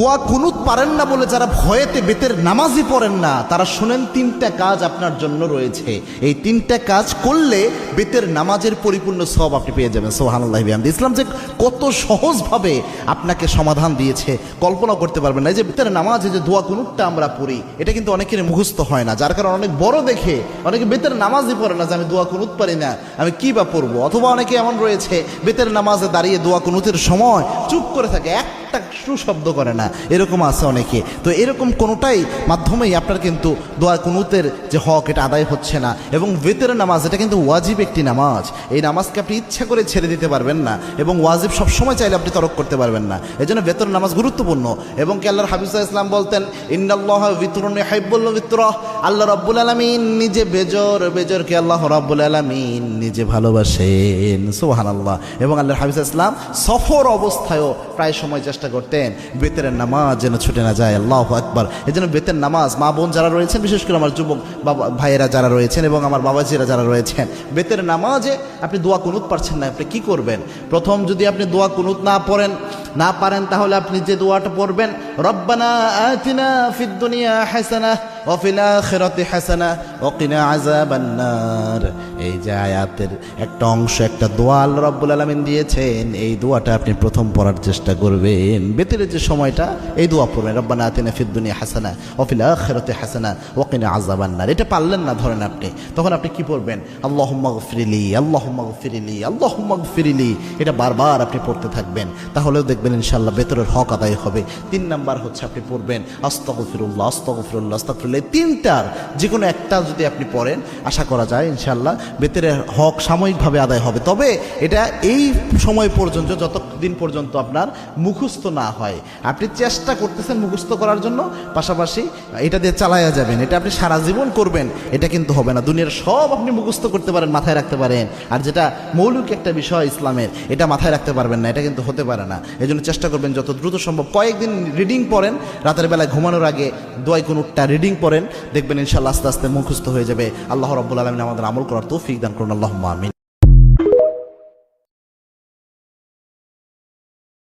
দোয়া কুনুত পারেন না বলে যারা ভয়েতে বেতের নামাজই পড়েন না, তারা শুনেন তিনটা কাজ আপনার জন্য রয়েছে। এই তিনটা কাজ করলে বেতের নামাজের পরিপূর্ণ সওয়াব আপনি পেয়ে যাবেন। সুবহানাল্লাহি বিহামদিহি। ইসলাম যে কত সহজভাবে আপনাকে সমাধান দিয়েছে কল্পনা করতে পারবেন না। এই যে বেতের নামাজে যে দোয়া কুনুতটা আমরা পড়ি, এটা কিন্তু অনেকের মুখস্থ হয় না, যার কারণে অনেক বড় দেখে অনেকে বেতের নামাজই পড়ে না যে আমি দোয়া কুনুত পারি না, আমি কি বা পড়বো। অথবা অনেকে এমন রয়েছে বেতের নামাজে দাঁড়িয়ে দোয়া কুনুতের সময় চুপ করে থাকে, একটা শব্দ করে না, এরকম আছে অনেকে। তো এরকম কোনোটাই মাধ্যমেই আপনার কিন্তু দোয়া কুনুতের যে হক এটা আদায় হচ্ছে না। এবং বেতের নামাজ এটা কিন্তু ওয়াজিব একটি নামাজ, এই নামাজকে আপনি ইচ্ছা করে ছেড়ে দিতে পারবেন না, এবং ওয়াজিব সবসময় চাইলে আপনি তরক করতে পারবেন না। এই জন্য বেতের নামাজ গুরুত্বপূর্ণ। এবং কি আল্লাহর হাবিব সাল্লাল্লাহু আলাইহি ওয়াসাল্লাম বলতেন, ইন্নাল্লাহা বিতরুন ইউহিব্বুল বিতরা, আল্লাহ রাব্বুল আলামিন নিজে বেজরকে আল্লাহ রাব্বুল আলামিন নিজে ভালোবাসেন। সুবহানাল্লাহ। এবং আল্লাহর হাবিব সাল্লাল্লাহু আলাইহি ওয়াসাল্লাম সফর অবস্থায়ও প্রায় সময় চেষ্টা করতেন বেতের নামাজ যেন ছুটে না যায়। আল্লাহু আকবার। এই জন্য বেতের নামাজ মা বোন যারা রয়েছেন, বিশেষ করে আমার যুবক বাবা ভাইয়েরা যারা রয়েছেন এবং আমার বাবাজিরা যারা রয়েছেন, বেতের নামাজে আপনি দোয়া কুনুত পারছেন না, আপনি কি করবেন? প্রথম যদি আপনি দোয়া কুনুত না পারেন তাহলে আপনি যে দোয়াটা পড়বেন, রব্বানা আতিনা ফিদ দুনিয়া হাসানাহ ওয়া ফিল আখিরাতি হাসানাহ ওয়া কিনা আযাবান নার। এই যে আয়াতের একটা অংশ, একটা দোয়া আল্লাহ রাব্বুল আলামিন দিয়েছেন, এই দোয়াটা আপনি প্রথম পড়ার চেষ্টা করবেন। বেতের যে সময়টা এই দোয়া পড়বেন, রব্বানা আতিনা ফিদ দুনিয়া হাসানাহ ওয়া ফিল আখিরাতি হাসানাহ ওয়া কিনা আযাবান নার। এটা পারলেন না ধরেন আপনি, তখন আপনি কি পড়বেন? আল্লাহুম্মা গফিরলি, আল্লাহুম্মা গফিরলি, আল্লাহুম্মা গফিরলি। এটা বারবার আপনি পড়তে থাকবেন, তাহলেও দেখবেন ইনশাআল্লাহ বেতরের হক আদায় হবে। 3 নাম্বার হচ্ছে আপনি পড়বেন আস্তাগফিরুল্লাহ, আস্তাগফিরুল্লাহ, আস্তাগফিরুল্লাহ। তিনটার যে কোনো একটা যদি আপনি পড়েন, আশা করা যায় ইনশাআল্লাহ বেতরের হক সাময়িকভাবে আদায় হবে। তবে এটা এই সময় পর্যন্ত, যতদিন পর্যন্ত আপনার মুখস্থ না হয়। আপনি চেষ্টা করতেছেন মুখস্থ করার জন্য, পাশাপাশি এটা দিয়ে চালায়া যাবেন। এটা আপনি সারা জীবন করবেন, এটা কিন্তু হবে না। দুনিয়ার সব আপনি মুখস্থ করতে পারেন, মাথায় রাখতে পারেন, আর যেটা মৌলিক একটা বিষয় ইসলামের, এটা মাথায় রাখতে পারবেন না, এটা কিন্তু হতে পারে না। এই জন্য চেষ্টা করবেন যত দ্রুত সম্ভব কয়েকদিন রিডিং পড়েন, রাতের বেলায় ঘুমানোর আগে দোয়া কুনুতটা রিডিং পড়েন, দেখবেন ইনশাআল্লাহ আস্তে আস্তে মুখস্থ হয়ে যাবে। আল্লাহ রাব্বুল আলামিন আমাদের আমল করার তৌফিক দান করুন। আল্লাহুম্মা আমিন।